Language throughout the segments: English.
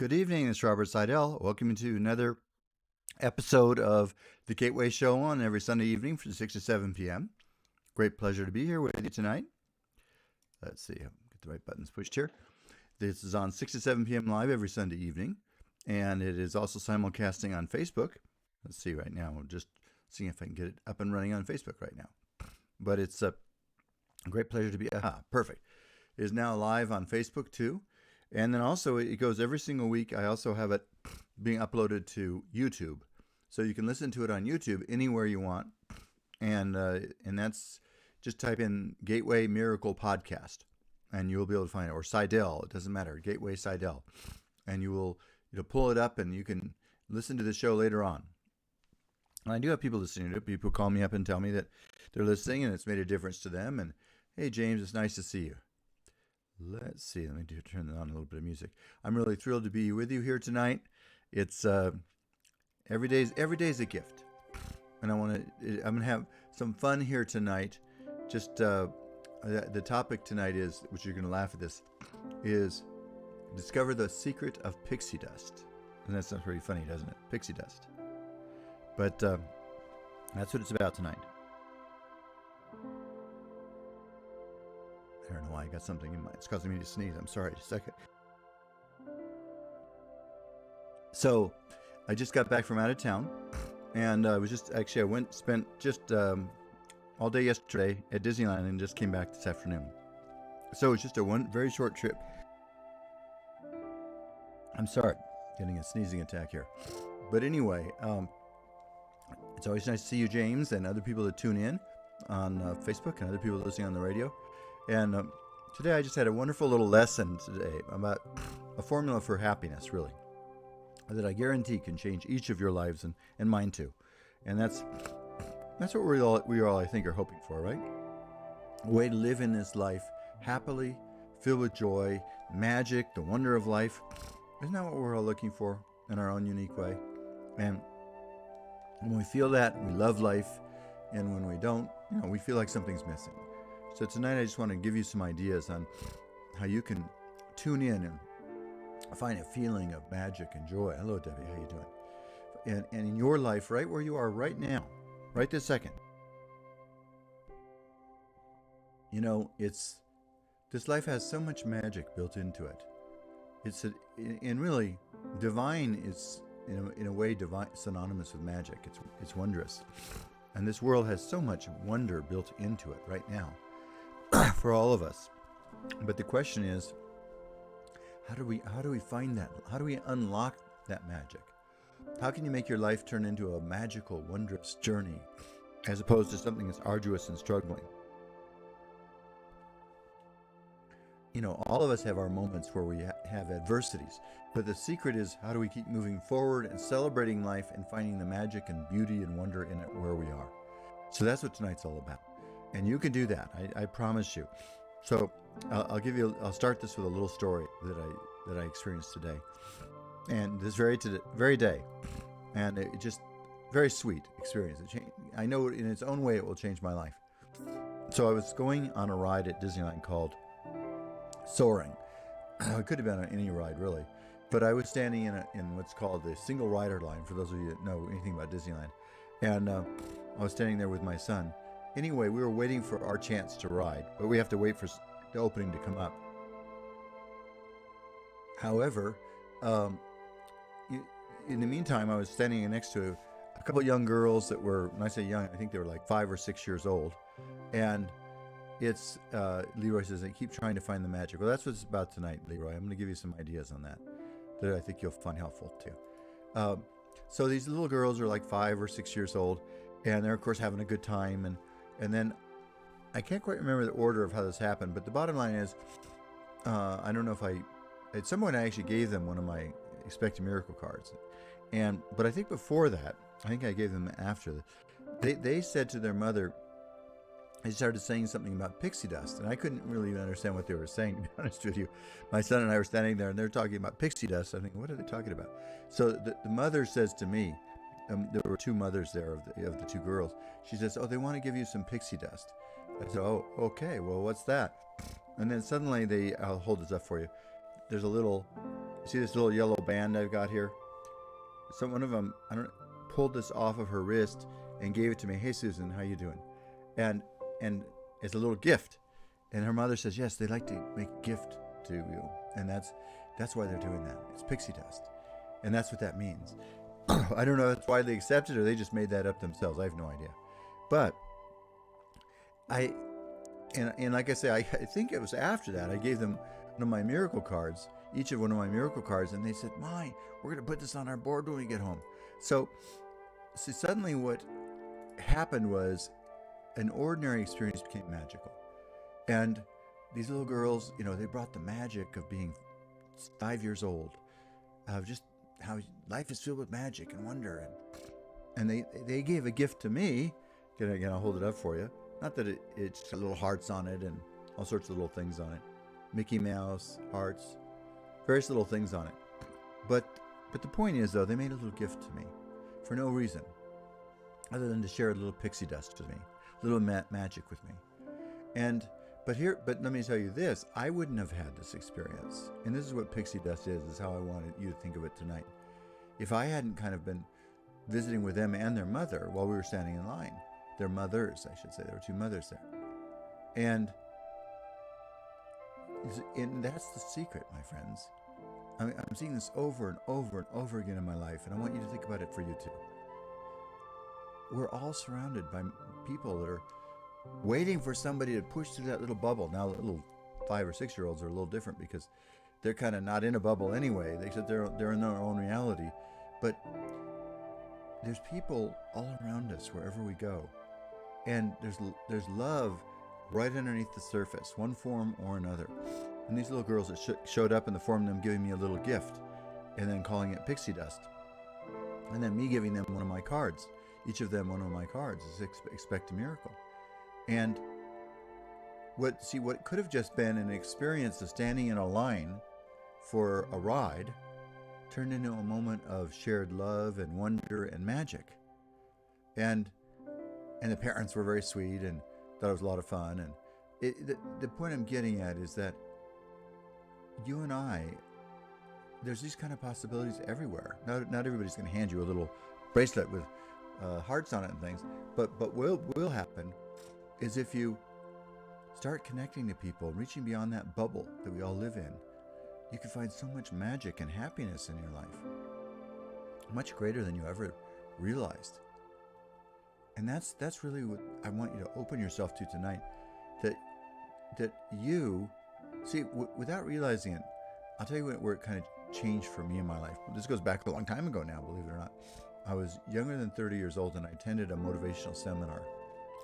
Good evening, it's Robert Sidell. Welcome to another episode of the Gateway Show on every Sunday evening from 6 to 7 p.m. Great pleasure to be here with you tonight. Let's see, get the right buttons pushed here. This is on 6 to 7 p.m. live every Sunday evening, and it is also simulcasting on Facebook. Let's see right now. We're just seeing if I can get it up and running on Facebook right now. But it's a great pleasure to be, perfect. It is now live on Facebook too. And then also it goes every single week. I also have it being uploaded to YouTube. So you can listen to it on YouTube anywhere you want. And that's just type in Gateway Miracle Podcast and you'll be able to find it. Or Sidell, it doesn't matter, Gateway Sidell. And you'll pull it up and you can listen to the show later on. And I do have people listening to it. People call me up and tell me that they're listening and it's made a difference to them. And hey, James, it's nice to see you. Let's see. Let me turn on a little bit of music. I'm really thrilled to be with you here tonight. It's every day's a gift, and I'm gonna have some fun here tonight. Just the topic tonight is, which you're gonna laugh at this, is discover the secret of pixie dust, and that sounds pretty funny, doesn't it? Pixie dust. But that's what it's about tonight. I don't know why I got something in my... It's causing me to sneeze. I'm sorry. Just a second. So, I just got back from out of town, and I spent just all day yesterday at Disneyland and just came back this afternoon. So it's just a very short trip. I'm sorry, getting a sneezing attack here. But anyway, it's always nice to see you, James, and other people that tune in on Facebook and other people listening on the radio. And today I just had a wonderful little lesson today about a formula for happiness, really, that I guarantee can change each of your lives and mine too. And that's what we all I think are hoping for, right? A way to live in this life happily, filled with joy, magic, the wonder of life. Isn't that what we're all looking for in our own unique way? And when we feel that, we love life, and when we don't, we feel like something's missing. So tonight I just want to give you some ideas on how you can tune in and find a feeling of magic and joy. Hello, Debbie. How you doing? And in your life, right where you are right now, right this second, this life has so much magic built into it. And really, divine is in a way divine, synonymous with magic. It's wondrous, and this world has so much wonder built into it right now. For all of us. But the question is, how do we find that? How do we unlock that magic? How can you make your life turn into a magical, wondrous journey as opposed to something that's arduous and struggling? All of us have our moments where we have adversities, but the secret is, how do we keep moving forward and celebrating life and finding the magic and beauty and wonder in it where we are? So that's what tonight's all about. And you can do that. I promise you. So I'll start this with a little story that I experienced today, and this very day, and it just very sweet experience. I know in its own way it will change my life. So I was going on a ride at Disneyland called Soaring. It could have been on any ride really, but I was standing in what's called the single rider line. For those of you that know anything about Disneyland, and I was standing there with my son. Anyway, we were waiting for our chance to ride, but we have to wait for the opening to come up. However, in the meantime, I was standing next to a couple of young girls that were, when I say young, I think they were like 5 or 6 years old. And Leroy says, I keep trying to find the magic. Well, that's what it's about tonight, Leroy. I'm going to give you some ideas on that I think you'll find helpful too. So these little girls are like 5 or 6 years old, and they're, of course, having a good time. And then I can't quite remember the order of how this happened, but the bottom line is, I don't know if at some point I actually gave them one of my Expect a Miracle cards. But I think before that, I think I gave them after that. They said to their mother, they started saying something about pixie dust, and I couldn't really understand what they were saying, to be honest with you. My son and I were standing there, and they're talking about pixie dust. I'm thinking, what are they talking about? So the mother says to me, there were 2 mothers there of the 2 girls. She says, oh, they want to give you some pixie dust. I said, oh, okay, well, what's that? And then suddenly I'll hold this up for you. There's a little See this little yellow band I've got here? One of them, I don't pulled this off of her wrist and gave it to me. Hey Susan, how you doing? And it's a little gift. And her mother says, yes, they like to make a gift to you. And that's why they're doing that. It's pixie dust. And that's what that means. I don't know if that's why they accepted it or they just made that up themselves. I have no idea. But and like I say, I think it was after that I gave them one of my miracle cards, each of one of my miracle cards, and they said, "My, we're going to put this on our board when we get home." So suddenly what happened was an ordinary experience became magical. And these little girls, they brought the magic of being 5 years old, of just how life is filled with magic and wonder. And they gave a gift to me. Again, I'll hold it up for you. Not that it's got little hearts on it and all sorts of little things on it. Mickey Mouse, hearts, various little things on it. But the point is, though, they made a little gift to me for no reason other than to share a little pixie dust with me, a little magic with me. But let me tell you this, I wouldn't have had this experience. And this is what pixie dust is how I wanted you to think of it tonight. If I hadn't kind of been visiting with them and their mother while we were standing in line, their mothers, I should say, there were two mothers there. And that's the secret, my friends. I'm seeing this over and over and over again in my life, and I want you to think about it for you too. We're all surrounded by people that are waiting for somebody to push through that little bubble. Now, little 5 or 6 year olds are a little different because they're kind of not in a bubble anyway. They said they're in their own reality. But there's people all around us wherever we go. And there's love right underneath the surface, one form or another. And these little girls that showed up in the form of them giving me a little gift and then calling it pixie dust. And then me giving them one of my cards. Each of them one of my cards is expect a miracle. And what could have just been an experience of standing in a line for a ride turned into a moment of shared love and wonder and magic. And the parents were very sweet and thought it was a lot of fun. And the point I'm getting at is that you and I, there's these kind of possibilities everywhere. Not everybody's going to hand you a little bracelet with hearts on it and things, but what will happen is if you start connecting to people, reaching beyond that bubble that we all live in, you can find so much magic and happiness in your life, much greater than you ever realized. And that's really what I want you to open yourself to tonight. That you see, without realizing it, I'll tell you where it kind of changed for me in my life. This goes back a long time ago now, believe it or not. I was younger than 30 years old and I attended a motivational seminar.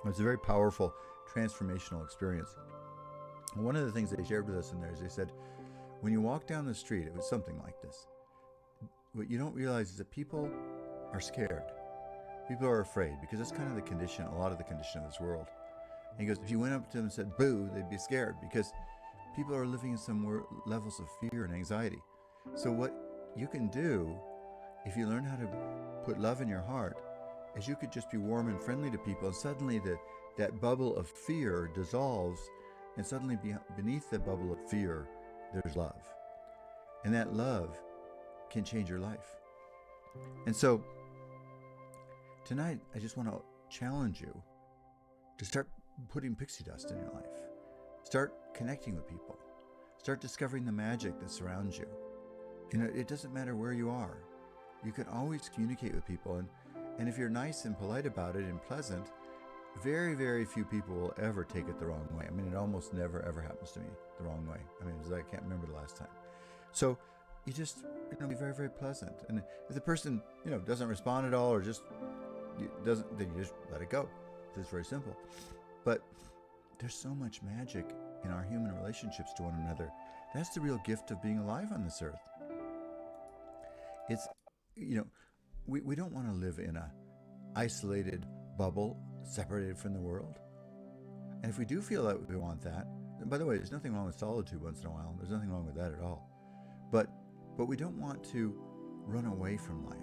It was a very powerful, transformational experience. And one of the things they shared with us in there is they said, when you walk down the street, it was something like this. What you don't realize is that people are scared. People are afraid because that's kind of the condition, a lot of the condition of this world. And he goes, if you went up to them and said, boo, they'd be scared because people are living in some levels of fear and anxiety. So what you can do, if you learn how to put love in your heart, is you could just be warm and friendly to people, and suddenly that bubble of fear dissolves, and suddenly beneath the bubble of fear, there's love. And that love can change your life. And so tonight, I just want to challenge you to start putting pixie dust in your life. Start connecting with people. Start discovering the magic that surrounds you. It doesn't matter where you are. You can always communicate with people. And if you're nice and polite about it and pleasant, very, very few people will ever take it the wrong way. I mean, it almost never, ever happens to me the wrong way. I mean, I can't remember the last time. So you just, be very, very pleasant. And if the person, doesn't respond at all or just doesn't, then you just let it go. It's very simple. But there's so much magic in our human relationships to one another. That's the real gift of being alive on this earth. It's, we don't want to live in a isolated bubble separated from the world. And if we do feel that we want that, and by the way, there's nothing wrong with solitude once in a while. There's nothing wrong with that at all. But we don't want to run away from life.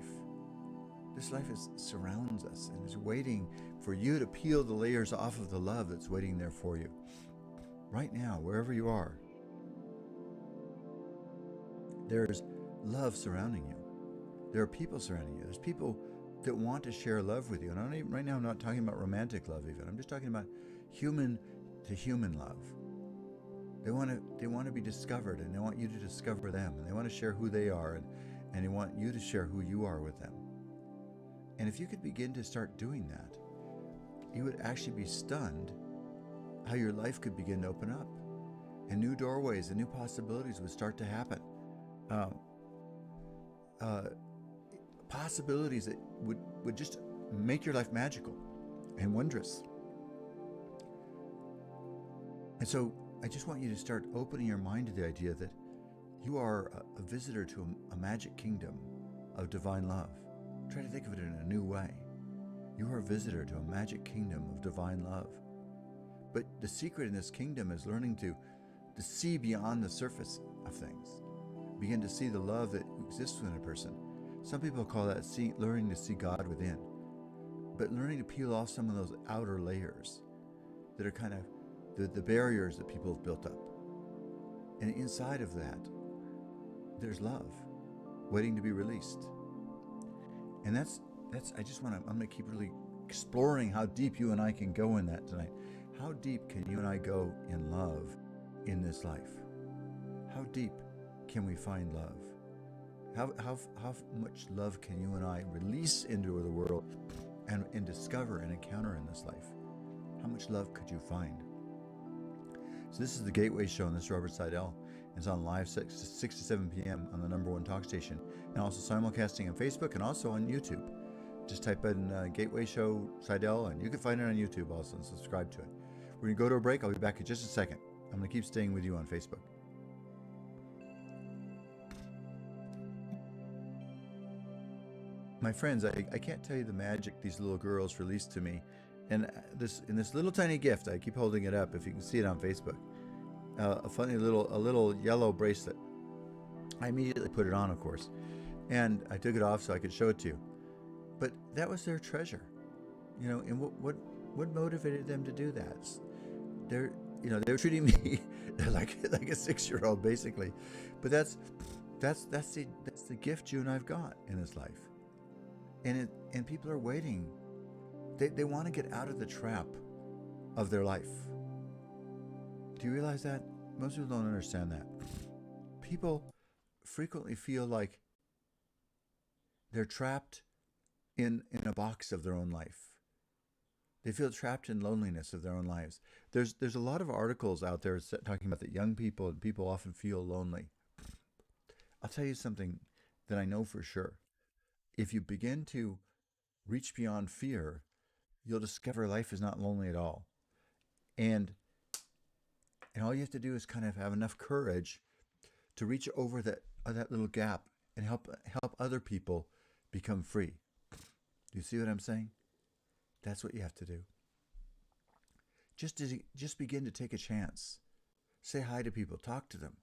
This life surrounds us and is waiting for you to peel the layers off of the love that's waiting there for you. Right now, wherever you are, there's love surrounding you. There are people surrounding you. There's people that want to share love with you. And right now I'm not talking about romantic love even. I'm just talking about human to human love. They want to be discovered, and they want you to discover them, and they want to share who they are, and they want you to share who you are with them. And if you could begin to start doing that, you would actually be stunned how your life could begin to open up, and new doorways and new possibilities would start to happen. Uh, uh, Possibilities that would just make your life magical and wondrous. And so I just want you to start opening your mind to the idea that you are a visitor to a magic kingdom of divine love. Try to think of it in a new way. You are a visitor to a magic kingdom of divine love. But the secret in this kingdom is learning to see beyond the surface of things. Begin to see the love that exists within a person. Some people call that learning to see God within. But learning to peel off some of those outer layers that are kind of the barriers that people have built up. And inside of that, there's love waiting to be released. And that's I'm going to keep really exploring how deep you and I can go in that tonight. How deep can you and I go in love in this life? How deep can we find love? How much love can you and I release into the world and discover and encounter in this life? How much love could you find? So this is the Gateway Show, and this is Robert Sidell. It's on live 6 to 7 p.m. on the #1 talk station, and also simulcasting on Facebook and also on YouTube. Just type in Gateway Show Sidell, and you can find it on YouTube also, and subscribe to it. We're going to go to a break. I'll be back in just a second. I'm going to keep staying with you on Facebook. My friends, I can't tell you the magic these little girls released to me. And in this little tiny gift, I keep holding it up if you can see it on Facebook. A little yellow bracelet. I immediately put it on, of course, and I took it off so I could show it to you. But that was their treasure, And what motivated them to do that? They're treating me like a 6-year-old basically. But that's the gift you and I've got in this life, and people are waiting. They want to get out of the trap of their life. Do you realize that? Most people don't understand that. People frequently feel like they're trapped in a box of their own life. They feel trapped in loneliness of their own lives. There's a lot of articles out there talking about that young people and people often feel lonely. I'll tell you something that I know for sure. If you begin to reach beyond fear, you'll discover life is not lonely at all. And all you have to do is kind of have enough courage to reach over that little gap and help other people become free. Do you see what I'm saying? That's what you have to do. Just begin to take a chance. Say hi to people, talk to them.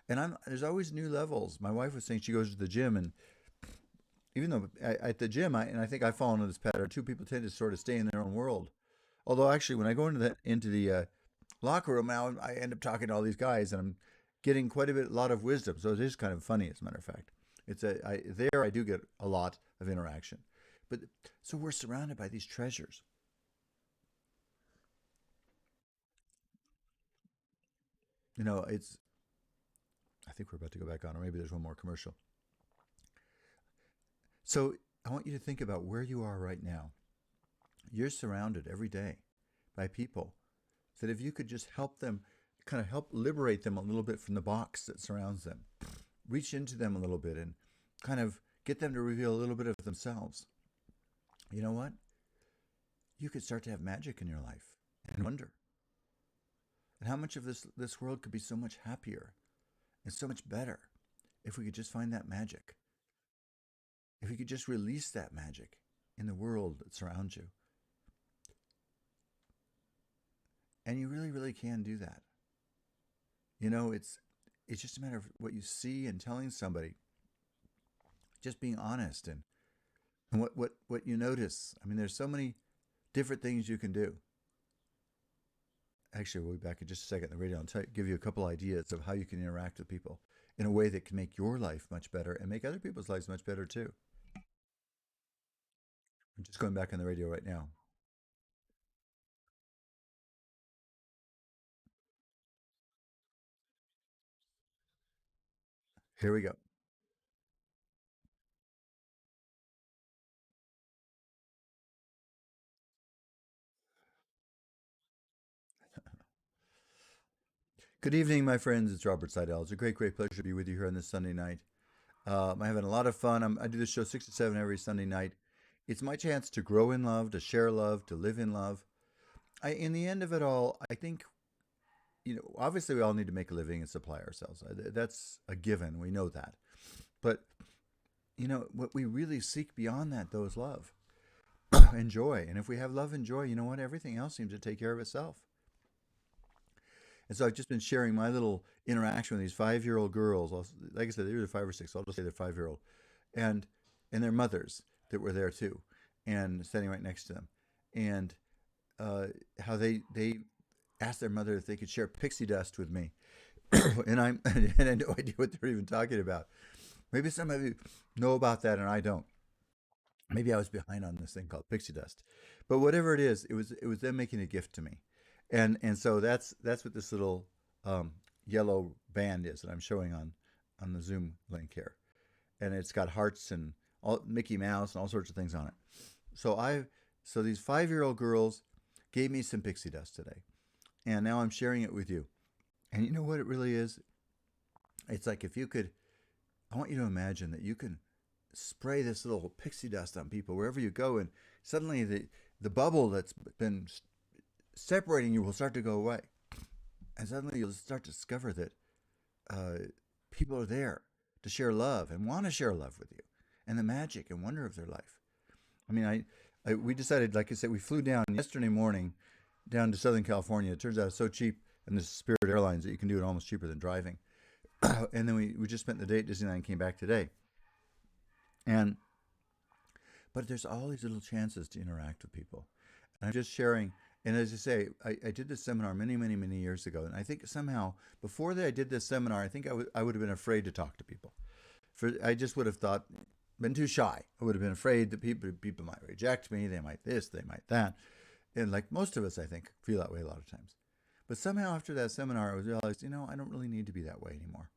And there's always new levels. My wife was saying she goes to the gym, and even though at the gym, I think I fall into this pattern too. People tend to sort of stay in their own world. Although actually, when I go into the locker room now, I end up talking to all these guys, and I'm getting quite a lot of wisdom. So it is kind of funny, as a matter of fact. I do get a lot of interaction. But so we're surrounded by these treasures. I think we're about to go back on, or maybe there's one more commercial. So I want you to think about where you are right now. You're surrounded every day by people that if you could just help them, kind of help liberate them a little bit from the box that surrounds them, reach into them a little bit and kind of get them to reveal a little bit of themselves. You know what? You could start to have magic in your life and wonder. And how much of this world could be so much happier and so much better if we could just find that magic. If we could just release that magic in the world that surrounds you. And you really, really can do that. It's just a matter of what you see and telling somebody. Just being honest and what you notice. I mean, there's so many different things you can do. Actually, we'll be back in just a second on the radio and give you a couple ideas of how you can interact with people in a way that can make your life much better and make other people's lives much better too. I'm just going back on the radio right now. Here we go. Good evening, my friends. It's Robert Sidell. It's a great pleasure to be with you here on this Sunday night. I'm having a lot of fun. I do this show 6 to 7 every Sunday night. It's my chance to grow in love, to share love, to live in love. In the end of it all, I think, obviously we all need to make a living and supply ourselves. That's a given. We know that. But, what we really seek beyond that, though, is love and joy. And if we have love and joy, you know what? Everything else seems to take care of itself. And so I've just been sharing my little interaction with these 5-year-old girls. Like I said, they're either 5 or 6. So I'll just say they're 5-year-old, and their mothers that were there too, and standing right next to them, and how they asked their mother if they could share pixie dust with me, and and I had no idea what they're even talking about. Maybe some of you know about that, and I don't. Maybe I was behind on this thing called pixie dust, but whatever it was them making a gift to me, and so that's what this little yellow band is that I'm showing on the Zoom link here, and it's got hearts and all Mickey Mouse and all sorts of things on it. So so these 5-year-old girls gave me some pixie dust today, and now I'm sharing it with you. And you know what it really is? It's like if you could, I want you to imagine that you can spray this little pixie dust on people wherever you go, and suddenly the bubble that's been separating you will start to go away, and suddenly you'll start to discover that uh, people are there to share love and want to share love with you, and the magic and wonder of their life. I mean, we decided, like I said, we flew down yesterday morning down to Southern California. It turns out it's so cheap, and this Spirit Airlines, that you can do it almost cheaper than driving. And then we just spent the day at Disneyland and came back today. And but there's all these little chances to interact with people. And I'm just sharing. And as I say, I did this seminar many years ago. And I think somehow before that I did this seminar, I think I would have been afraid to talk to people. I just would have thought, been too shy. I would have been afraid that people might reject me. They might this, they might that. And like most of us, I think, feel that way a lot of times. But somehow after that seminar, I realized, I don't really need to be that way anymore.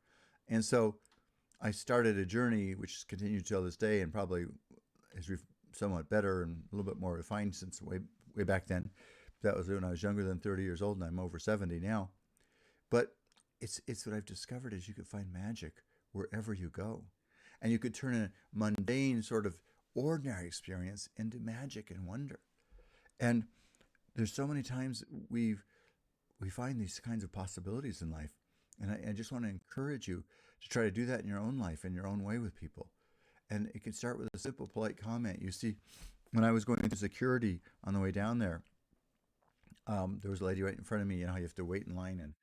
And so I started a journey which continues till this day, and probably is somewhat better and a little bit more refined since way back then. That was when I was younger than 30 years old, and I'm over 70 now. But it's what I've discovered is you can find magic wherever you go, and you could turn a mundane sort of ordinary experience into magic and wonder. And there's so many times we find these kinds of possibilities in life, and I just want to encourage you to try to do that in your own life, in your own way with people. And it can start with a simple, polite comment. You see, when I was going through security on the way down there, there was a lady right in front of me. You know how you have to wait in line, and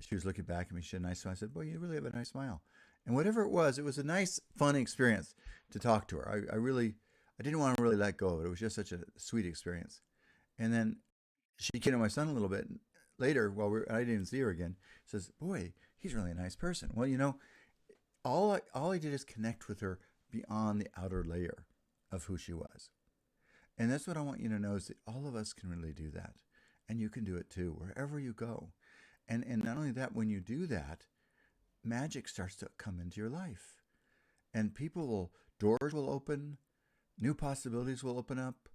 she was looking back at me. She had a nice smile. I said, "Boy, you really have a nice smile." And whatever it was a nice, fun experience to talk to her. I didn't want to really let go of it. It was just such a sweet experience. And then she came to my son a little bit later I didn't even see her again. Says, "Boy, he's really a nice person." Well, all I did is connect with her beyond the outer layer of who she was. And that's what I want you to know, is that all of us can really do that. And you can do it too, wherever you go. And not only that, when you do that, magic starts to come into your life. And doors will open, new possibilities will open up.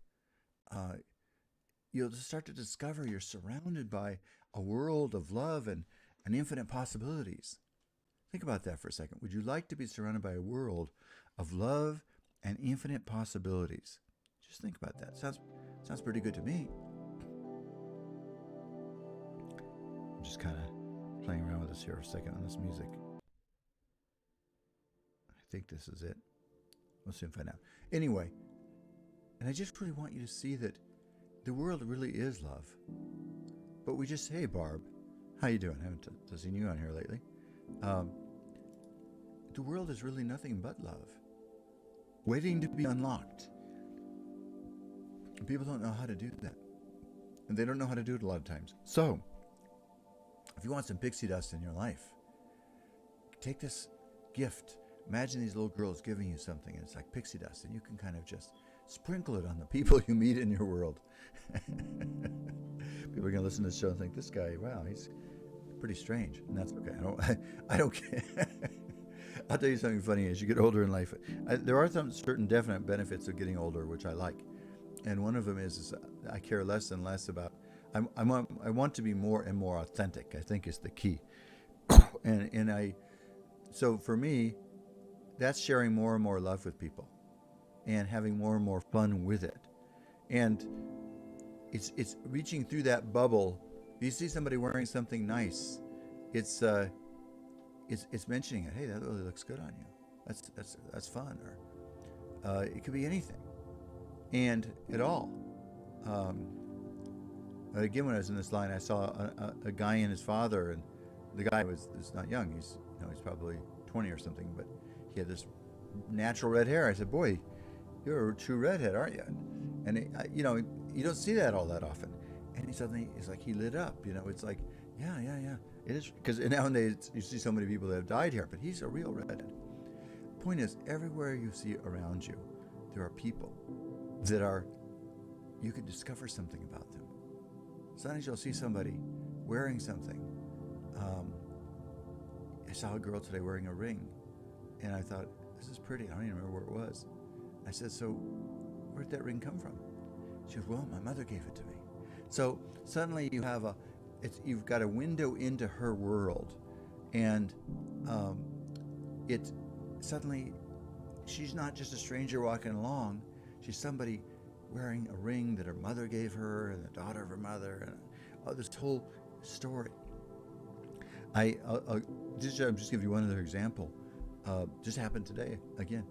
Uh, you'll just start to discover you're surrounded by a world of love and infinite possibilities. Think about that for a second. Would you like to be surrounded by a world of love and infinite possibilities? Just think about that. Sounds pretty good to me. I'm just kind of playing around with this here for a second on this music. I think this is it. We'll soon find out. Anyway, and I just really want you to see that the world really is love. But we just, hey Barb, how you doing? I haven't seen you on here lately. Um, the world is really nothing but love, waiting to be unlocked. And people don't know how to do that. And they don't know how to do it a lot of times. So, if you want some pixie dust in your life, take this gift. Imagine these little girls giving you something, and it's like pixie dust, and you can kind of just sprinkle it on the people you meet in your world. People are going to listen to this show and think, this guy, wow, he's pretty strange. And that's okay. I don't care. I'll tell you something funny. As you get older in life, there are some certain definite benefits of getting older, which I like. And one of them is I care less and less about, I want to be more and more authentic, I think is the key. So for me, that's sharing more and more love with people and having more and more fun with it. And it's reaching through that bubble. If you see somebody wearing something nice, it's mentioning it. Hey, that really looks good on you. That's fun. Or it could be anything, and at all. Again, when I was in this line, I saw a guy and his father, and the guy is not young. He's probably 20 or something, but he had this natural red hair. I said, "Boy, you're a true redhead, aren't you?" And you don't see that all that often. And it's like he lit up. It's like, yeah. It is, because nowadays you see so many people that have dyed hair, but he's a real redhead. Point is, everywhere you see around you, there are people that you can discover something about them. Sometimes you'll see somebody wearing something. I saw a girl today wearing a ring, and I thought, this is pretty. I don't even remember where it was. I said, so where'd that ring come from? She goes, well, my mother gave it to me. So suddenly you've got a window into her world, and suddenly she's not just a stranger walking along. She's somebody wearing a ring that her mother gave her, and the daughter of her mother, and this whole story. I'll just give you one other example. Just happened today again.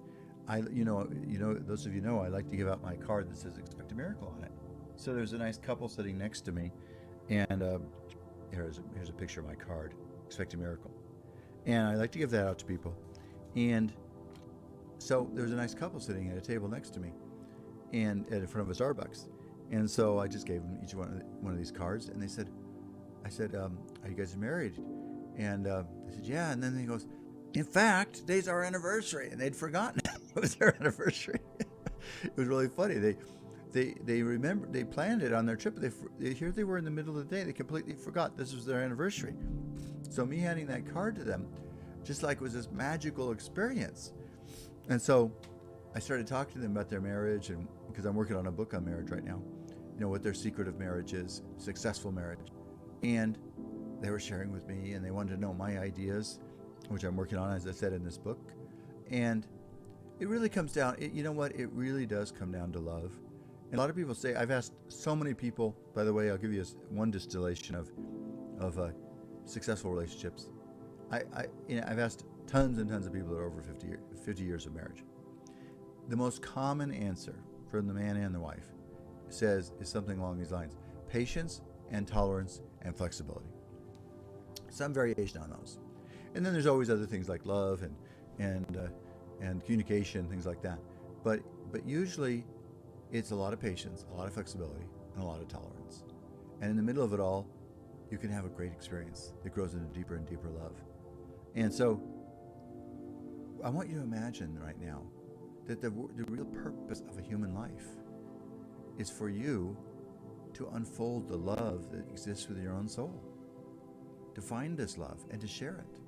Those of you know, I like to give out my card that says "Expect a Miracle" on it. So there's a nice couple sitting next to me, and here's a picture of my card, "Expect a Miracle," and I like to give that out to people. And so there's a nice couple sitting at a table next to me, and in front of a Starbucks. And so I just gave them each one of these cards, and I said, "Are you guys married?" And they said, "Yeah." And then he goes, "In fact, today's our anniversary," and they'd forgotten it was their anniversary. It was really funny. They remembered, they planned it on their trip. Here they were in the middle of the day. They completely forgot this was their anniversary. So me handing that card to them, just like it was this magical experience. And so I started talking to them about their marriage, and because I'm working on a book on marriage right now, what their secret of marriage is, successful marriage. And they were sharing with me, and they wanted to know my ideas, which I'm working on, as I said, in this book. And it really comes down, it really does come down to love. And a lot of people say, I've asked so many people, by the way, I'll give you one distillation of successful relationships. I've asked tons and tons of people that are over 50 years of marriage. The most common answer from the man and the wife is something along these lines: patience and tolerance and flexibility. Some variation on those. And then there's always other things like love and communication, things like that. But usually it's a lot of patience, a lot of flexibility, and a lot of tolerance. And in the middle of it all, you can have a great experience that grows into deeper and deeper love. And so I want you to imagine right now that the real purpose of a human life is for you to unfold the love that exists within your own soul, to find this love and to share it.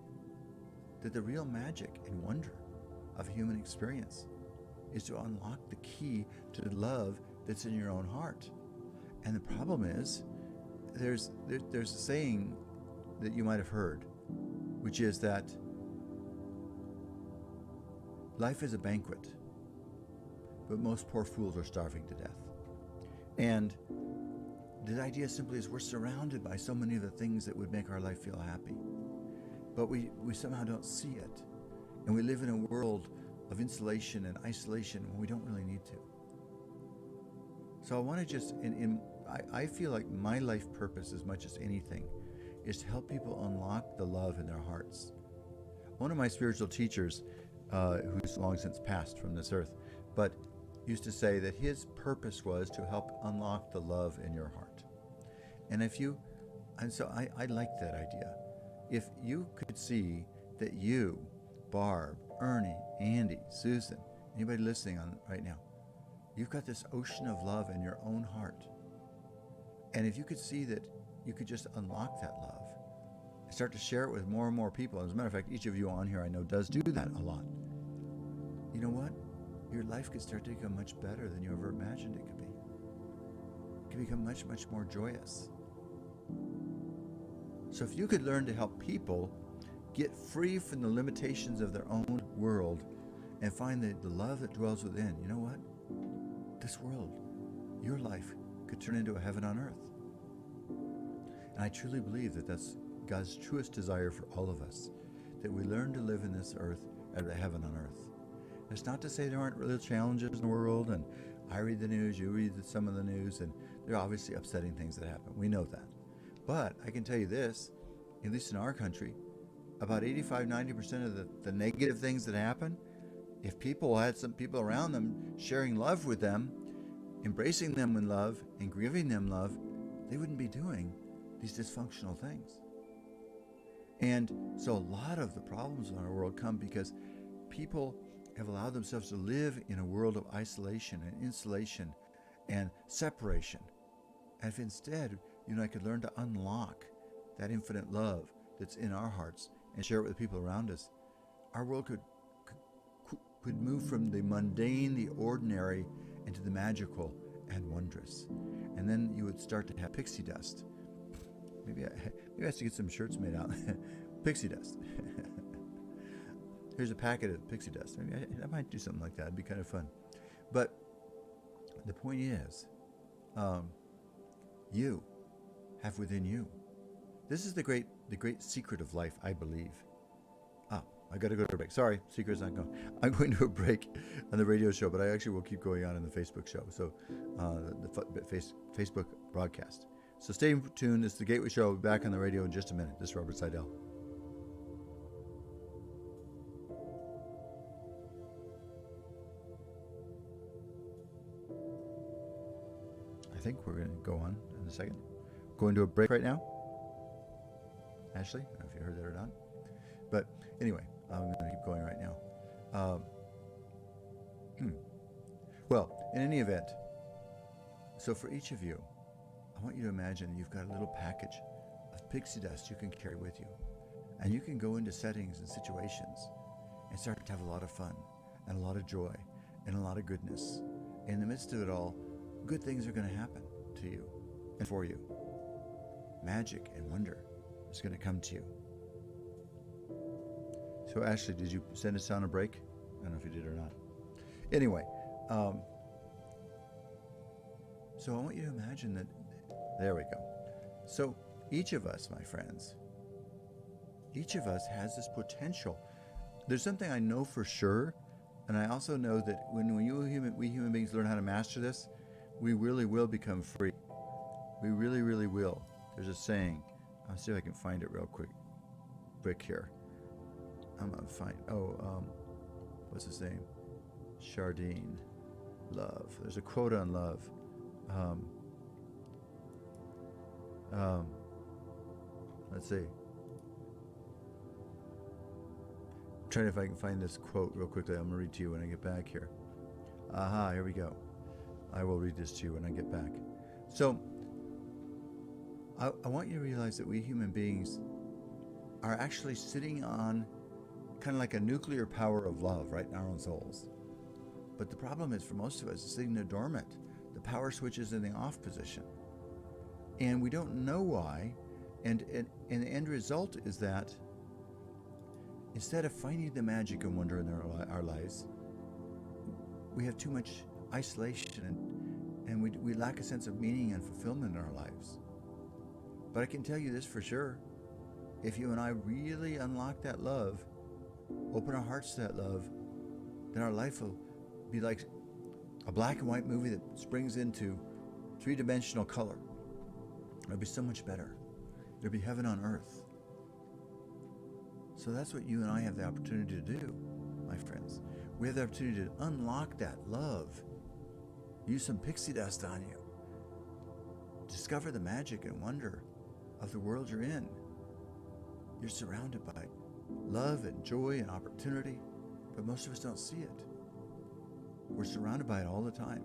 That the real magic and wonder of human experience is to unlock the key to the love that's in your own heart. And the problem is, there's a saying that you might have heard, which is that life is a banquet, but most poor fools are starving to death. And the idea simply is we're surrounded by so many of the things that would make our life feel happy, but we somehow don't see it. And we live in a world of insulation and isolation when we don't really need to. So I want to just, I feel like my life purpose, as much as anything, is to help people unlock the love in their hearts. One of my spiritual teachers, who's long since passed from this earth, but used to say that his purpose was to help unlock the love in your heart. And so I like that idea. If you could see that you, Barb, Ernie, Andy, Susan, anybody listening on right now, you've got this ocean of love in your own heart. And if you could see that you could just unlock that love and start to share it with more and more people. As a matter of fact, each of you on here I know does do that a lot. You know what? Your life could start to become much better than you ever imagined it could be. It could become much, much more joyous. So if you could learn to help people get free from the limitations of their own world and find the love that dwells within, you know what? This world, your life, could turn into a heaven on earth. And I truly believe that that's God's truest desire for all of us, that we learn to live in this earth as a heaven on earth. It's not to say there aren't real challenges in the world, and I read the news, you read some of the news, and there are obviously upsetting things that happen. We know that. But I can tell you this, at least in our country, about 85-90% of the negative things that happen, if people had some people around them sharing love with them, embracing them in love, and giving them love, they wouldn't be doing these dysfunctional things. And so a lot of the problems in our world come because people have allowed themselves to live in a world of isolation and insulation and separation. And if instead you and I could learn to unlock that infinite love that's in our hearts and share it with people around us, our world could move from the mundane, the ordinary, into the magical and wondrous. And then you would start to have pixie dust. Maybe I have to get some shirts made out. Pixie dust. Here's a packet of pixie dust. Maybe I might do something like that. It'd be kind of fun. But the point is, you have within you. This is the great secret of life, I believe. I got to go to a break. Sorry, secret's not going. I'm going to a break on the radio show, but I actually will keep going on in the Facebook show. So the Facebook broadcast. So stay tuned. This is the Gateway Show. I'll be back on the radio in just a minute. This is Robert Sidell. I think we're going to go on in a second. Going to a break right now. Ashley, I don't know if you heard that or not. But anyway, I'm going to keep going right now. Well, in any event, so for each of you, I want you to imagine you've got a little package of pixie dust you can carry with you. And you can go into settings and situations and start to have a lot of fun and a lot of joy and a lot of goodness. In the midst of it all, good things are going to happen to you and for you. Magic and wonder is going to come to you. So Ashley, did you send us on a break? I don't know if you did or not. Anyway, so I want you to imagine that, there we go. So each of us, my friends, each of us has this potential. There's something I know for sure, and I also know that when we human beings learn how to master this, we really will become free. We really, really will. There's a saying. I'll see if I can find it real quick here. I'm gonna find. What's his name? Chardine. Love. There's a quote on love. Let's see. I'm trying if I can find this quote real quickly. I'm gonna read to you when I get back here. Aha, here we go. I will read this to you when I get back. So, I want you to realize that we human beings are actually sitting on kind of like a nuclear power of love right in our own souls. But the problem is, for most of us, it's sitting there dormant. The power switch is in the off position. And we don't know why. And the end result is that instead of finding the magic and wonder in our lives, we have too much isolation and we lack a sense of meaning and fulfillment in our lives. But I can tell you this for sure. If you and I really unlock that love, open our hearts to that love, then our life will be like a black and white movie that springs into three-dimensional color. It'll be so much better. It'll be heaven on earth. So that's what you and I have the opportunity to do, my friends. We have the opportunity to unlock that love. Use some pixie dust on you. Discover the magic and wonder of the world you're in. You're surrounded by love and joy and opportunity, but most of us don't see it. We're surrounded by it all the time.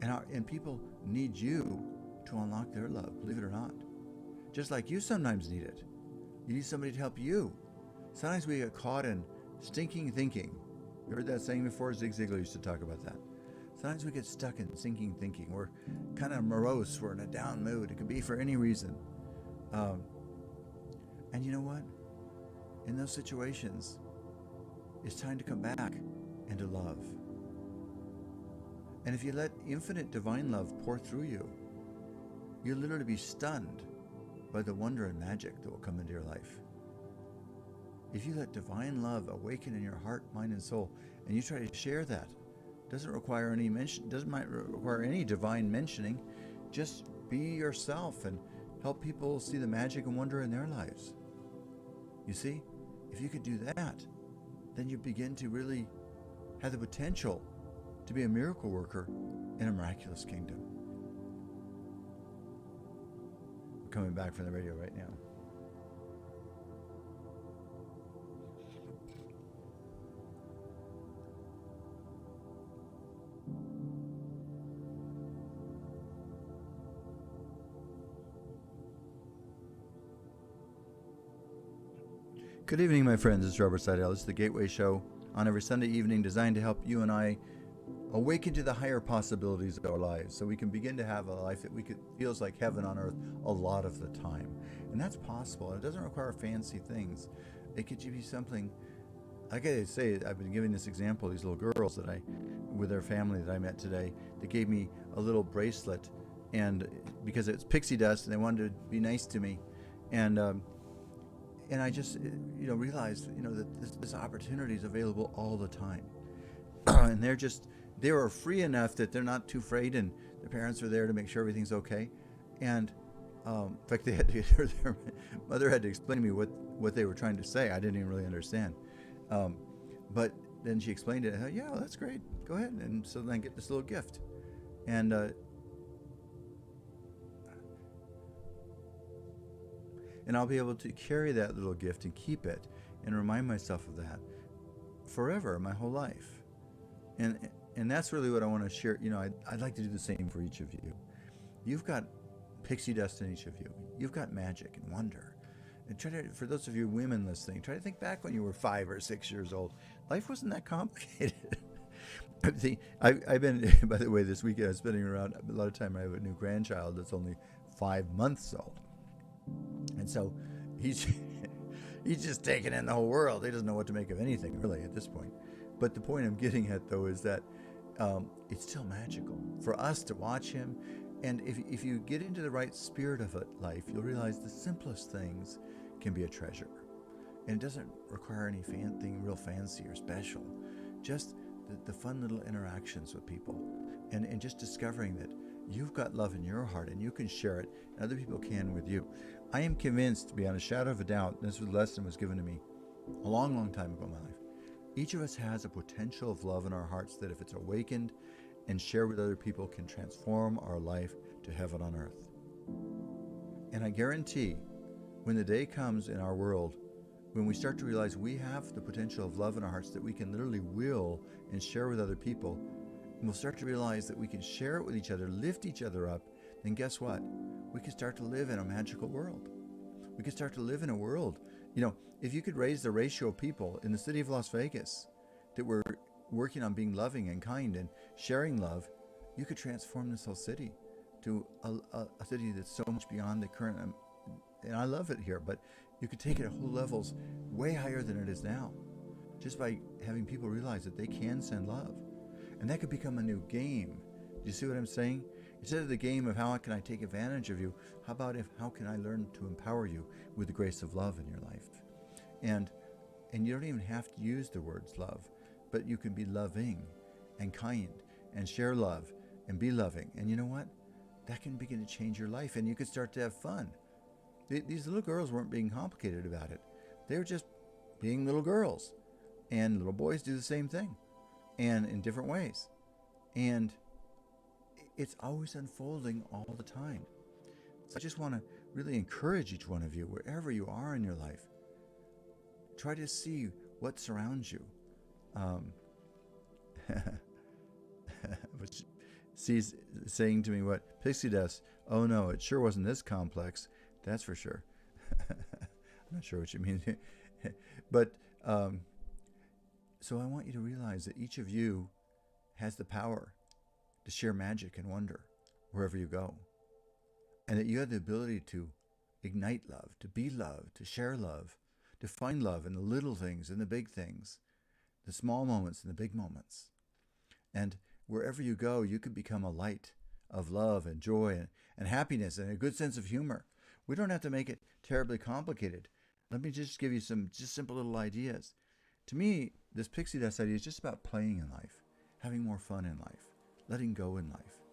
And people need you to unlock their love, believe it or not. Just like you sometimes need it. You need somebody to help you. Sometimes we get caught in stinking thinking. You heard that saying before? Zig Ziglar used to talk about that. Sometimes we get stuck in sinking thinking. We're kind of morose. We're in a down mood. It could be for any reason. And you know what? In those situations, it's time to come back and to love. And if you let infinite divine love pour through you, you'll literally be stunned by the wonder and magic that will come into your life. If you let divine love awaken in your heart, mind, and soul, and you try to share that, doesn't require any divine mentioning. Just be yourself and help people see the magic and wonder in their lives. You see, if you could do that, then you begin to really have the potential to be a miracle worker in a miraculous kingdom. We're coming back from the radio right now. Good evening, my friends. It's Robert Sidell. This is the Gateway Show on every Sunday evening, designed to help you and I awaken to the higher possibilities of our lives so we can begin to have a life that feels like heaven on earth a lot of the time. And that's possible. It doesn't require fancy things. It could be something, I gotta say, I've been giving this example, these little girls with their family that I met today, they gave me a little bracelet, and because it's pixie dust and they wanted to be nice to me. And I just, realized, that this opportunity is available all the time. And they were free enough that they're not too afraid, and the parents are there to make sure everything's okay. And in fact, their mother had to explain to me what they were trying to say. I didn't even really understand. But then she explained it. I thought, yeah, well, that's great. Go ahead. And so then I get this little gift. And I'll be able to carry that little gift and keep it and remind myself of that forever, my whole life. And that's really what I want to share. I'd like to do the same for each of you. You've got pixie dust in each of you. You've got magic and wonder. And for those of you women listening, try to think back when you were 5 or 6 years old. Life wasn't that complicated. I've been, by the way, this weekend I was spending around a lot of time. I have a new grandchild that's only 5 months old. And so he's just taking in the whole world. He doesn't know what to make of anything, really, at this point. But the point I'm getting at, though, is that it's still magical for us to watch him. And if you get into the right spirit of life, you'll realize the simplest things can be a treasure. And it doesn't require anything real fancy or special. Just the fun little interactions with people. And just discovering that you've got love in your heart and you can share it, and other people can with you. I am convinced, beyond a shadow of a doubt, this lesson was given to me a long, long time ago in my life. Each of us has a potential of love in our hearts that, if it's awakened and shared with other people, can transform our life to heaven on earth. And I guarantee, when the day comes in our world when we start to realize we have the potential of love in our hearts that we can literally will and share with other people, and we'll start to realize that we can share it with each other, lift each other up, then guess what? We can start to live in a magical world. We can start to live in a world. If you could raise the ratio of people in the city of Las Vegas that were working on being loving and kind and sharing love, you could transform this whole city to a city that's so much beyond the current, and I love it here, but you could take it at whole levels way higher than it is now, just by having people realize that they can send love. And that could become a new game. Do you see what I'm saying? Instead of the game of how can I take advantage of you, how can I learn to empower you with the grace of love in your life? And you don't even have to use the words love, but you can be loving and kind and share love and be loving. And you know what? That can begin to change your life, and you could start to have fun. These little girls weren't being complicated about it. They were just being little girls. And little boys do the same thing, and in different ways. And it's always unfolding all the time. So I just want to really encourage each one of you, wherever you are in your life, try to see what surrounds you. Which she's saying to me what Pixie does. Oh no, it sure wasn't this complex. That's for sure. I'm not sure what you mean. But so I want you to realize that each of you has the power to share magic and wonder wherever you go. And that you have the ability to ignite love, to be love, to share love, to find love in the little things and the big things, the small moments and the big moments. And wherever you go, you can become a light of love and joy and happiness and a good sense of humor. We don't have to make it terribly complicated. Let me just give you some just simple little ideas. To me, this pixie dust idea is just about playing in life, having more fun in life, letting go in life.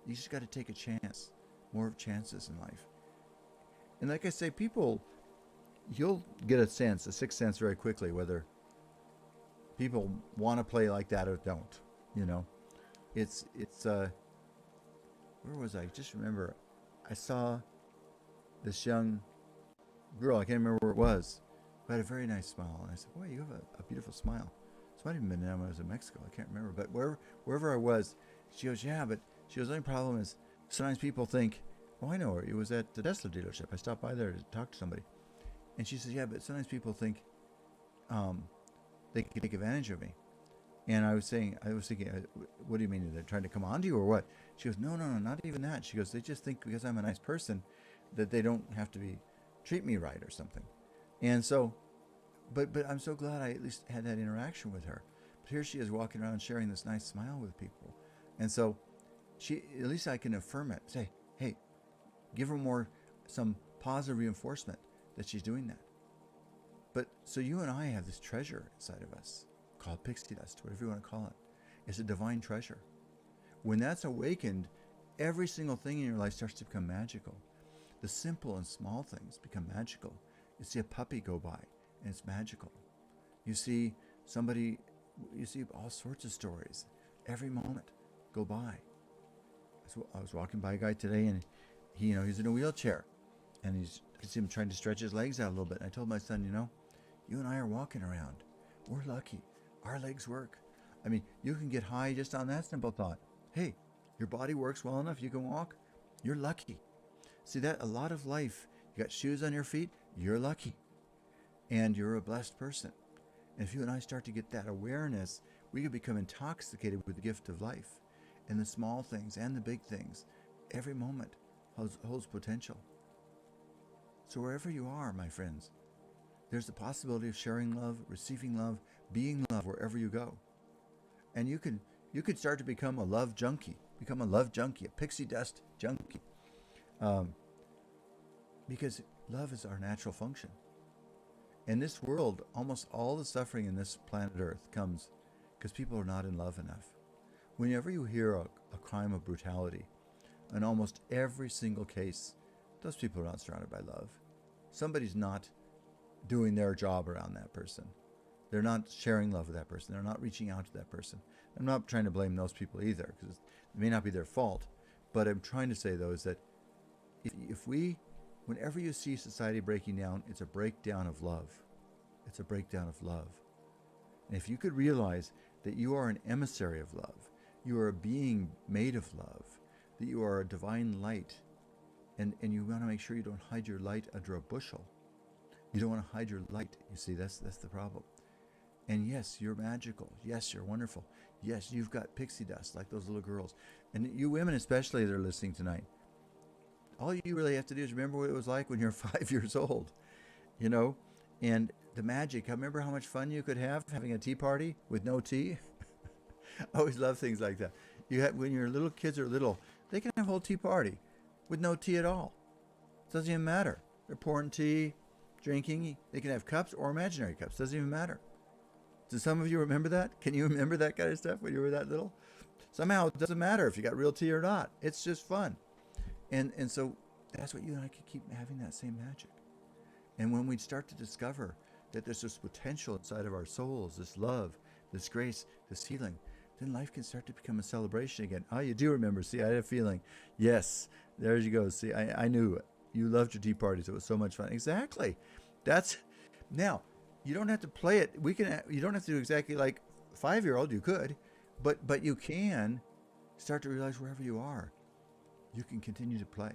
You just got to take a chance, more chances in life. And like I say, people, you'll get a sense, a sixth sense very quickly, whether people want to play like that or don't. You know, it's where was I? Just remember, I saw this young girl, I can't remember where it was, who had a very nice smile. And I said, boy, you have a beautiful smile. This might have been when I was in Mexico. I can't remember. But wherever I was, she goes, yeah, but she goes, the only problem is sometimes people think, oh, I know her. It was at the Tesla dealership. I stopped by there to talk to somebody. And she says, yeah, but sometimes people think they can take advantage of me. And I was thinking, what do you mean? They're trying to come on to you or what? She goes, no, not even that. She goes, they just think because I'm a nice person that they don't have to treat me right or something. And so, but I'm so glad I at least had that interaction with her. But here she is walking around sharing this nice smile with people. And so at least I can affirm it. Say, hey, give her some positive reinforcement that she's doing that. But so you and I have this treasure inside of us called pixie dust, whatever you want to call it. It's a divine treasure. When that's awakened, every single thing in your life starts to become magical. The simple and small things become magical. You see a puppy go by, and it's magical. You see all sorts of stories. Every moment go by. So I was walking by a guy today, and he's in a wheelchair, and I can see him trying to stretch his legs out a little bit. And I told my son, you and I are walking around. We're lucky. Our legs work. I mean, you can get high just on that simple thought. Hey, your body works well enough, you can walk. You're lucky. See that a lot of life, you got shoes on your feet, you're lucky. And you're a blessed person. And if you and I start to get that awareness, we can become intoxicated with the gift of life. And the small things and the big things, every moment holds potential. So wherever you are, my friends, there's the possibility of sharing love, receiving love, being love wherever you go. And you could start to become a love junkie, a pixie dust junkie. Because love is our natural function. In this world, almost all the suffering in this planet Earth comes because people are not in love enough. Whenever you hear a crime of brutality, in almost every single case, those people are not surrounded by love. Somebody's not doing their job around that person. They're not sharing love with that person. They're not reaching out to that person. I'm not trying to blame those people either, because it may not be their fault. But I'm trying to say, though, is that whenever you see society breaking down, it's a breakdown of love. It's a breakdown of love. And if you could realize that you are an emissary of love, you are a being made of love, that you are a divine light, and you want to make sure you don't hide your light under a bushel. You don't want to hide your light. You see, that's the problem. And yes, you're magical. Yes, you're wonderful. Yes, you've got pixie dust like those little girls. And you women especially that are listening tonight, all you really have to do is remember what it was like when you're 5 years old, and the magic. I remember how much fun you could have having a tea party with no tea. I always love things like that. When your little kids are little, they can have a whole tea party with no tea at all. It doesn't even matter. They're pouring tea, drinking. They can have cups or imaginary cups. Doesn't even matter. Do some of you remember that? Can you remember that kind of stuff when you were that little? Somehow it doesn't matter if you got real tea or not. It's just fun. And so that's what you and I can keep having, that same magic. And when we start to discover that there's this potential inside of our souls, this love, this grace, this healing, then life can start to become a celebration again. Oh, you do remember. See, I had a feeling. Yes, there you go. See, I knew it. You loved your tea parties. It was so much fun. Exactly. Now, You don't have to play it. You don't have to do exactly like 5-year-old. You could, but you can start to realize wherever you are, you can continue to play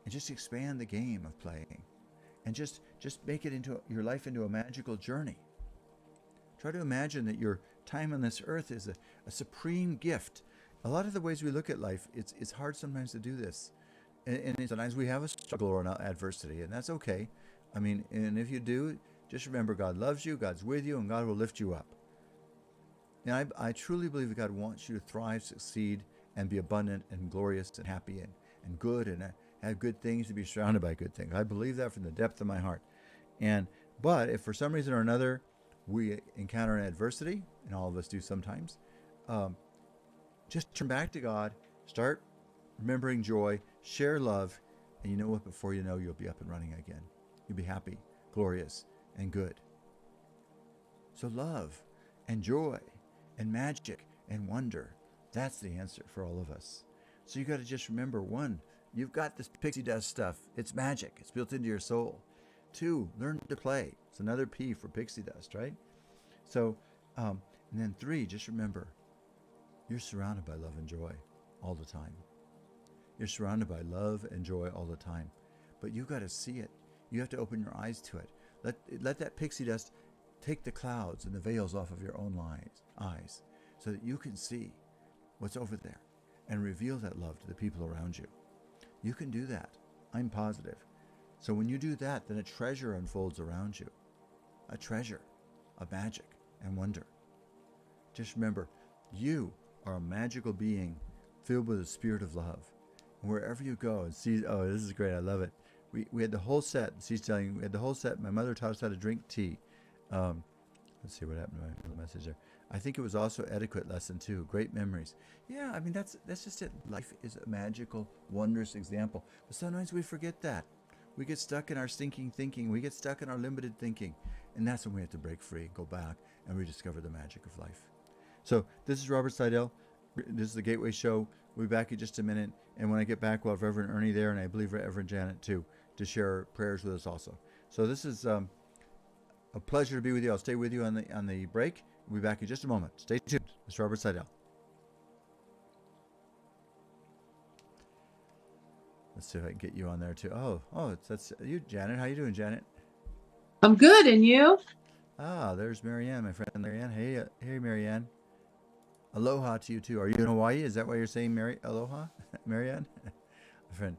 and just expand the game of playing, and just make it into your life into a magical journey. Try to imagine that your time on this earth is a supreme gift. A lot of the ways we look at life, it's hard sometimes to do this. And sometimes we have a struggle or an adversity, and that's okay. I mean, and if you do, just remember God loves you, God's with you, and God will lift you up. And I truly believe that God wants you to thrive, succeed, and be abundant and glorious and happy and good and have good things, to be surrounded by good things. I believe that from the depth of my heart. But if for some reason or another we encounter an adversity, and all of us do sometimes, just turn back to God, start remembering joy, share love, and you know what? Before you know, you'll be up and running again. You'll be happy, glorious, and good. So love and joy and magic and wonder, that's the answer for all of us. So you got to just remember, one, you've got this pixie dust stuff. It's magic. It's built into your soul. Two, learn to play. It's another P for pixie dust, right? So, and then three, just remember, you're surrounded by love and joy all the time. You're surrounded by love and joy all the time. But you got to see it. You have to open your eyes to it. Let that pixie dust take the clouds and the veils off of your own eyes so that you can see what's over there and reveal that love to the people around you. You can do that. I'm positive. So when you do that, then a treasure unfolds around you. A treasure of magic and wonder. Just remember, you are a magical being filled with the spirit of love. And wherever you go and see, oh, this is great, I love it. We had the whole set. She's telling we had the whole set. My mother taught us how to drink tea. Let's see what happened to my little message there. I think it was also etiquette lesson too. Great memories. Yeah, I mean that's just it. Life is a magical, wondrous example. But sometimes we forget that. We get stuck in our stinking thinking. We get stuck in our limited thinking, and that's when we have to break free, go back, and rediscover the magic of life. So this is Robert Sidell. This is the Gateway Show. We'll be back in just a minute, and when I get back, we'll have Reverend Ernie there, and I believe Reverend Janet too, to share prayers with us also. So this is a pleasure to be with you. I'll stay with you on the break. We'll be back in just a moment. Stay tuned. It's Robert Sidell. Let's see if I can get you on there too. Oh, that's you, Janet. How you doing, Janet? I'm good, and you? There's Marianne, my friend Marianne. Hey, Marianne. Aloha to you too. Are you in Hawaii? Is that why you're saying aloha, Marianne? My friend.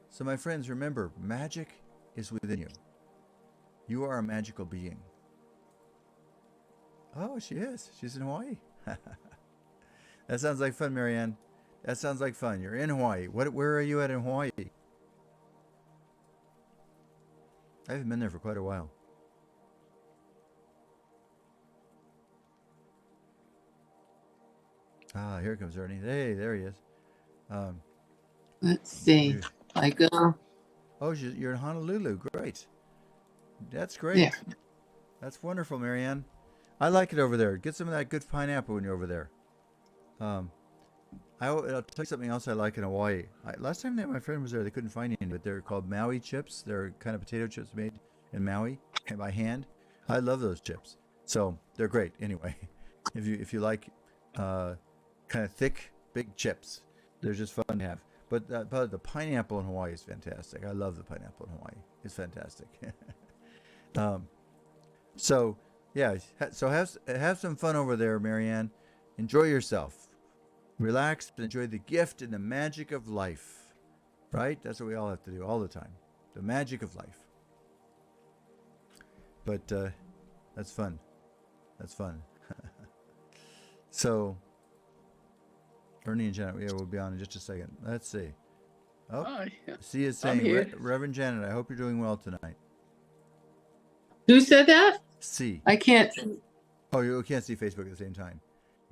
So my friends, remember, magic is within you. You are a magical being. Oh, she is. She's in Hawaii. That sounds like fun, Marianne. That sounds like fun. You're in Hawaii. Where are you at in Hawaii? I haven't been there for quite a while. Here comes Ernie. Hey, there he is. Let's see. I go. Oh, you're in Honolulu. Great. That's great. Yeah. That's wonderful, Marianne. I like it over there. Get some of that good pineapple when you're over there. I'll tell you something else I like in Hawaii. Last time that my friend was there, they couldn't find any, but they're called Maui chips. They're kind of potato chips made in Maui by hand. I love those chips. So they're great. Anyway, if you like kind of thick, big chips, they're just fun to have. But the pineapple in Hawaii is fantastic. I love the pineapple in Hawaii. It's fantastic. So yeah, so have some fun over there, Marianne. Enjoy yourself. Relax and enjoy the gift and the magic of life. Right? That's what we all have to do all the time. The magic of life. But that's fun. That's fun. So Ernie and Janet, yeah, we'll be on in just a second. Let's see. Oh, Hi. C is saying, Reverend Janet, I hope you're doing well tonight. Who said that? C. I can't. Oh, you can't see Facebook at the same time.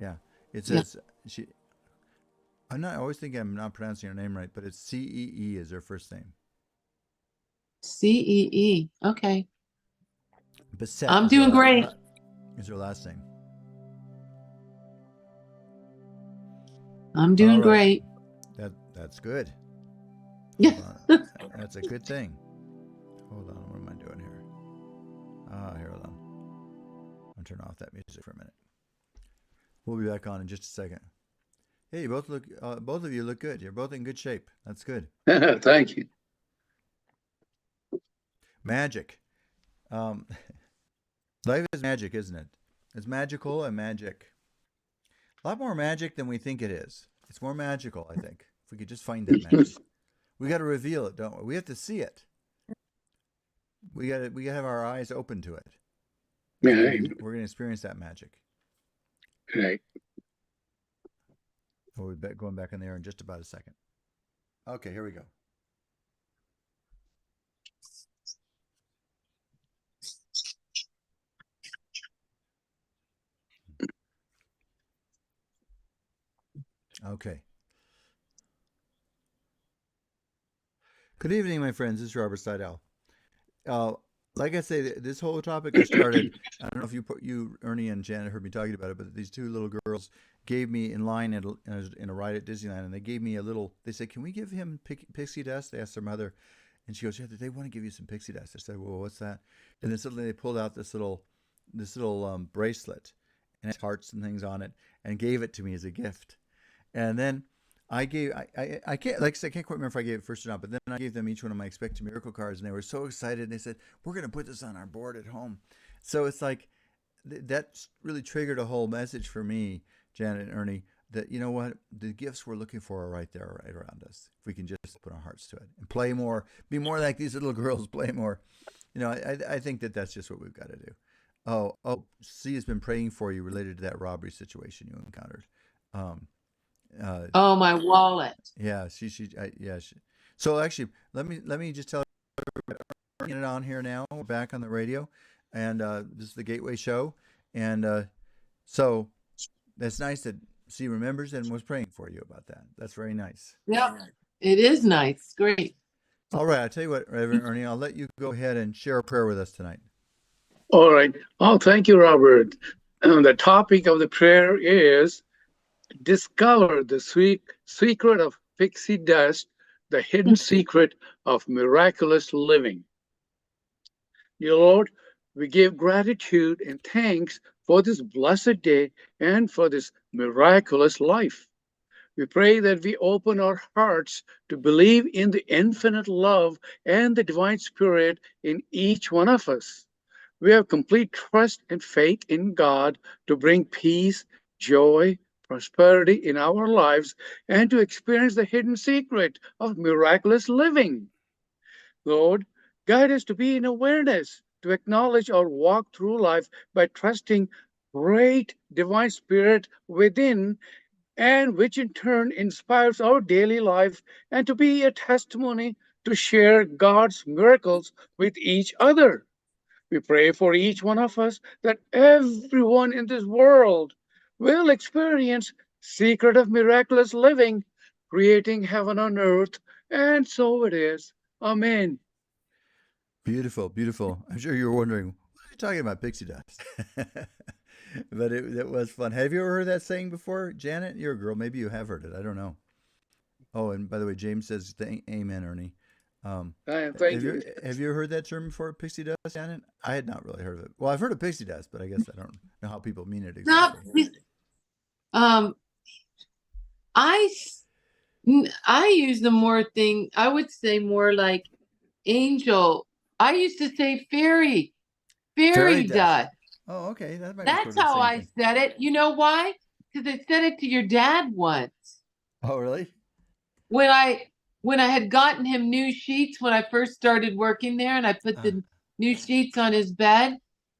Yeah. It says she. I always think I'm not pronouncing her name right, but it's CEE is her first name. CEE. Okay. Bissett. I'm doing great. Is her last name. I'm doing great. That's good. Yeah. That's a good thing. Hold on, what am I doing here? Here, hold on. I'll turn off that music for a minute. We'll be back on in just a second. Hey, you both both of you look good. You're both in good shape. That's good. Thank you. Magic. Life is magic, isn't it? It's magical and magic. A lot more magic than we think it is. It's more magical, I think. If we could just find that magic. We got to reveal it, don't we? We have to see it. We got to have our eyes open to it. Yeah, We're going to experience that magic. right. We'll be going back in there in just about a second. Okay, here we go. Okay. Good evening, my friends. This is Robert Sidell. Like I say, this whole topic I started. I don't know if you, Ernie and Janet, heard me talking about it, but these two little girls gave me in line in a ride at Disneyland, and they gave me a little. They said, "Can we give him pixie dust?" They asked their mother, and she goes, "Yeah, they want to give you some pixie dust." I said, "Well, what's that?" And then suddenly they pulled out this little bracelet, and it had hearts and things on it, and gave it to me as a gift. And then I can't, like I said, I can't quite remember if I gave it first or not, but then I gave them each one of my Expect a Miracle cards, and they were so excited. They said, "We're going to put this on our board at home." So it's like that really triggered a whole message for me, Janet and Ernie, that you know what, the gifts we're looking for are right there, right around us. If we can just put our hearts to it and play more, be more like these little girls, play more. I think that's just what we've got to do. C has been praying for you related to that robbery situation you encountered. Oh, my wallet. Yeah, so actually, let me just tell you, we're getting it on here now. We're back on the radio, and this is the Gateway Show, and so that's nice that C remembers and was praying for you about that. That's very nice. Yep. It is nice. Great. All right, I'll tell you what, Reverend Ernie, I'll let you go ahead and share a prayer with us tonight. All right. Oh, thank you, Robert. The topic of the prayer is discover the secret of pixie dust, the hidden secret of miraculous living. Dear Lord, we give gratitude and thanks for this blessed day and for this miraculous life. We pray that we open our hearts to believe in the infinite love and the divine spirit in each one of us. We have complete trust and faith in God to bring peace, joy, prosperity in our lives and to experience the hidden secret of miraculous living. Lord, guide us to be in awareness, to acknowledge our walk through life by trusting great divine spirit within, and which in turn inspires our daily life, and to be a testimony to share God's miracles with each other. We pray for each one of us that everyone in this world will experience secret of miraculous living, creating heaven on earth, and so it is. Amen. Beautiful, beautiful. I'm sure you were wondering, what are you talking about, pixie dust? But it was fun. Have you ever heard that saying before, Janet? You're a girl. Maybe you have heard it. I don't know. Oh, and by the way, James says, "Amen, Ernie." Thank you. Have you heard that term before, pixie dust, Janet? I had not really heard of it. Well, I've heard of pixie dust, but I guess I don't know how people mean it Not, exactly. um, I, I use the more thing, I would say more like angel. I used to say fairy Fairy dust. dust. Oh, okay. That might be sort That's of the how same I thing. said it. You know why? Because I said it to your dad once. Oh, really? When I had gotten him new sheets when I first started working there, and I put Uh, the new sheets on his bed.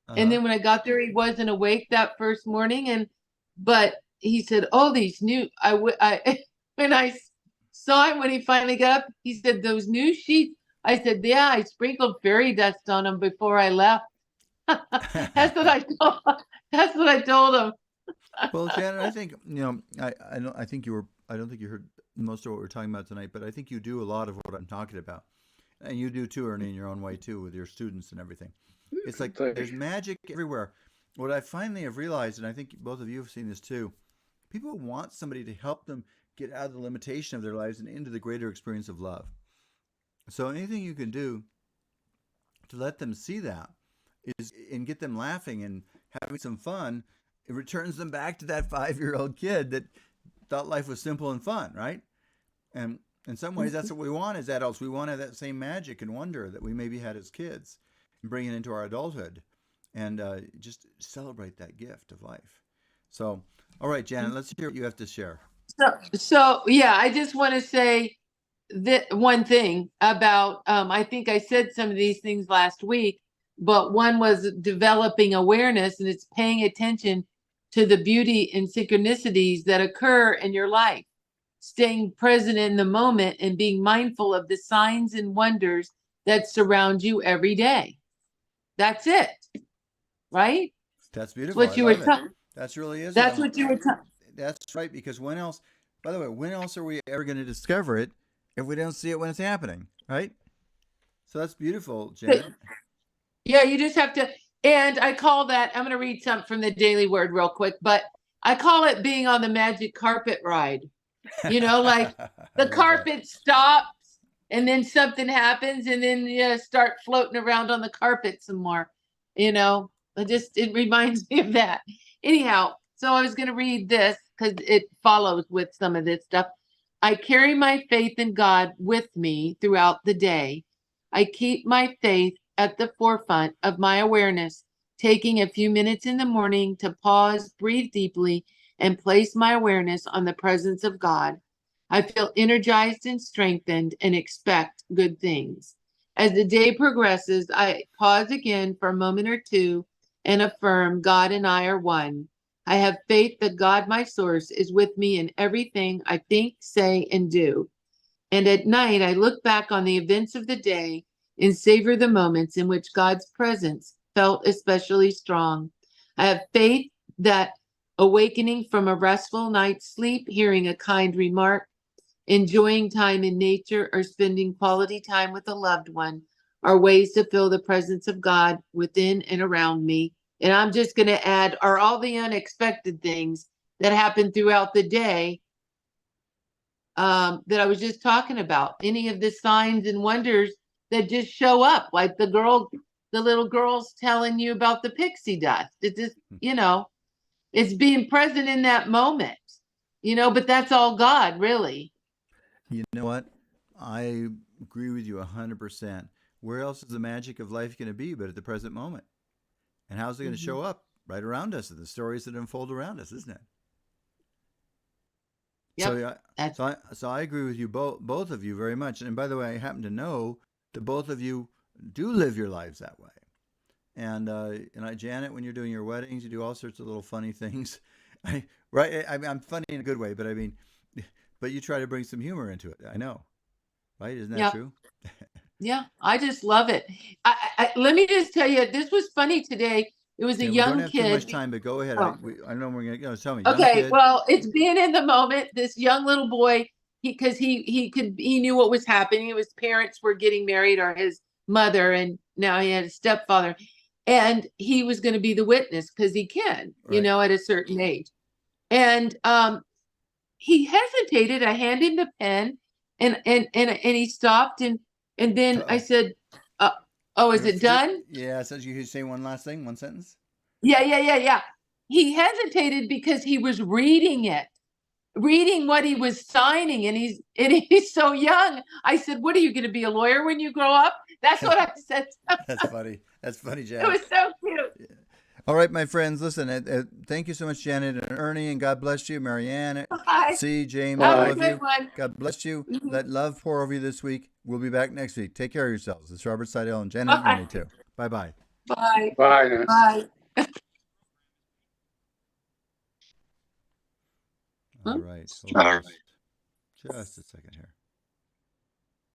And uh-huh. then when I got there, he wasn't awake that first morning. But he said, "Oh, these new." When I saw him when he finally got up, he said, "Those new sheets." I said, "Yeah, I sprinkled fairy dust on them before I left." That's what I told. That's what I told him. Well, Shannon, I think I don't. I think you were. I don't think you heard most of what we're talking about tonight, but I think you do a lot of what I'm talking about, and you do too, Ernie, in your own way too, with your students and everything. It's like there's magic everywhere. What I finally have realized, and I think both of you have seen this too, people want somebody to help them get out of the limitation of their lives and into the greater experience of love. So anything you can do to let them see that is and get them laughing and having some fun. It returns them back to that 5-year-old kid that thought life was simple and fun, right? And in some ways, that's what we want as adults. We want to have that same magic and wonder that we maybe had as kids and bring it into our adulthood and just celebrate that gift of life. So, all right, Janet, let's hear what you have to share. So yeah, I just want to say that one thing about, I think I said some of these things last week, but one was developing awareness, and it's paying attention to the beauty and synchronicities that occur in your life, staying present in the moment and being mindful of the signs and wonders that surround you every day. That's it. Right? That's beautiful. That's what you were talking. That's really is. That's what you were talking. That's right. Because when else, by the way, when else are we ever going to discover it if we don't see it when it's happening? Right? So that's beautiful, Janet. Yeah, you just have to. And I call that, I'm going to read something from the Daily Word real quick, but I call it being on the magic carpet ride. You know, like the carpet stops and then something happens and then you start floating around on the carpet some more. You know, it reminds me of that. Anyhow, so I was going to read this because it follows with some of this stuff. I carry my faith in God with me throughout the day. I keep my faith at the forefront of my awareness, taking a few minutes in the morning to pause, breathe deeply, and place my awareness on the presence of God. I feel energized and strengthened and expect good things. As the day progresses, I pause again for a moment or two and affirm God and I are one. I have faith that God, my source, is with me in everything I think, say, and do. And at night, I look back on the events of the day and savor the moments in which God's presence felt especially strong. I have faith that awakening from a restful night's sleep, hearing a kind remark, enjoying time in nature, or spending quality time with a loved one are ways to feel the presence of God within and around me. And I'm just going to add, are all the unexpected things that happen throughout the day that I was just talking about, any of the signs and wonders that just show up, like the little girl's telling you about the pixie dust. It just, it's being present in that moment, but that's all God, really. You know what? I agree with you 100%. Where else is the magic of life going to be but at the present moment? And how's it going to show up? Right around us, in the stories that unfold around us, isn't it? Yep. So I agree with you both of you very much. And by the way, I happen to know that both of you do live your lives that way. And Janet, when you're doing your weddings, you do all sorts of little funny things. I'm funny in a good way, but you try to bring some humor into it. I know, right? Isn't that true? Yeah, I just love it. Let me just tell you, this was funny today. It was a young kid. We don't have too much time, but go ahead. I know we're going to tell me. Okay, well, it's being in the moment. This young little boy, because he knew what was happening. His parents were getting married, or his mother, and now he had a stepfather, and he was going to be the witness because he can, at a certain age. And he hesitated. I handed him the pen, and he stopped, and then I said, "Oh, is it done?" Yeah. So you say one last thing, one sentence. Yeah. He hesitated because he was reading what he was signing, and he's so young. I said, "What are you going to be, a lawyer when you grow up?" That's what I said. That's funny, Janet. It was so cute. Yeah. All right, my friends, listen, thank you so much, Janet and Ernie, and God bless you, Marianne, C, James, all of you. God bless you. Let love pour over you this week. We'll be back next week. Take care of yourselves. It's Robert Sidell and Janet and Ernie, too. Bye-bye. Bye. Bye. Bye. All right. Just a second here.